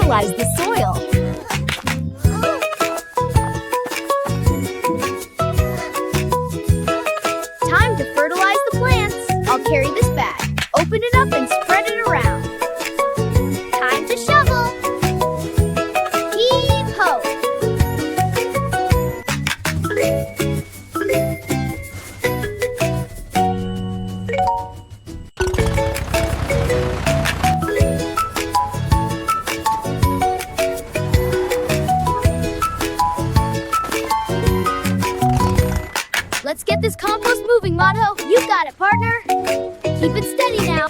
fertilize the soil. Time to fertilize the plants. I'll carry this bag. Open it up and spread it around. Time to shovel. Heave-ho! Let's get this compost moving, Mato. You got it, partner. Keep it steady now.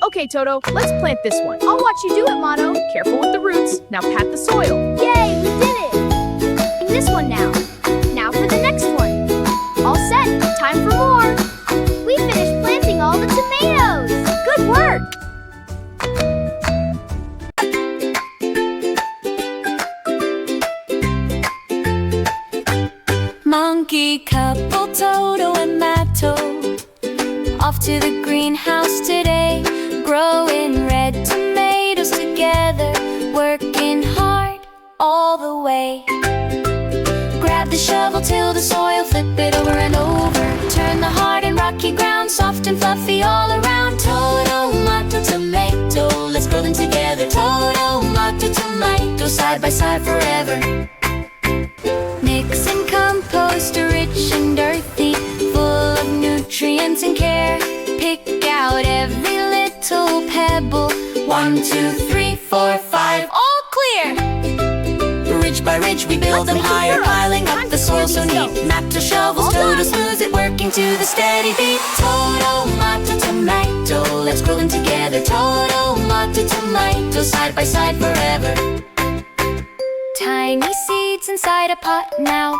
Okay, Toto, let's plant this one. I'll watch you do it, Mato. Careful with the roots. Now pat the soil. Yay, we did it! This one now. Now for the next one. All set. Time for more. We finished planting all the tomatoes. Good work! Monkey couple Toto and Mato, off to the greenhouse today, growing red tomatoes together, working hard all the way. Grab the shovel, till the soil, flip it over and over, turn the hard and rocky ground soft and fluffy all around. Toto, Mato, tomato, let's grow them together. Toto, Mato, tomato, side by side forever. Mix and compost, rich and earthy, full of nutrients and care. Pick out every little pebble. 1, 2, 3, 4, 5, all clear. Ridge by ridge we build them higher, piling up the soil so neat. Mato shovels, Toto smooths it, working to the steady beat. Toto, Mato, tomato, let's grow them together. Toto, Mato, tomato, side by side forever. Tiny seeds inside a pot now.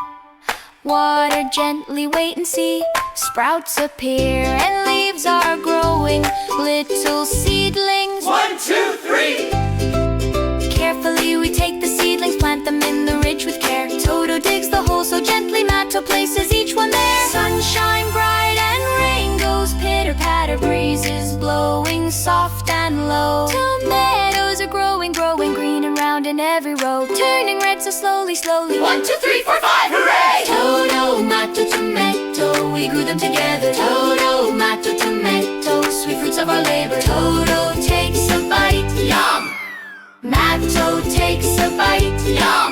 Water gently, wait and see. Sprouts appear and leaves are growing. Little seedlings. 1, 2, 3. Carefully we take the seedlings, plant them in the ridge with care. Toto digs the hole so gently, Mato places each one there. Sunshine bright and rain goes pitter-patter, breezes blowing soft and low. Tomatoes are growing, growing green and round in every row, turning red so slowly, slowly. 1, 2, 3, 4, 5, hooray! Toto, Mato, tomato, we grew them together. Toto, Mato, tomato, sweet fruits of our labor. Toto takes a bite, Yum! Mato takes a bite, Yum!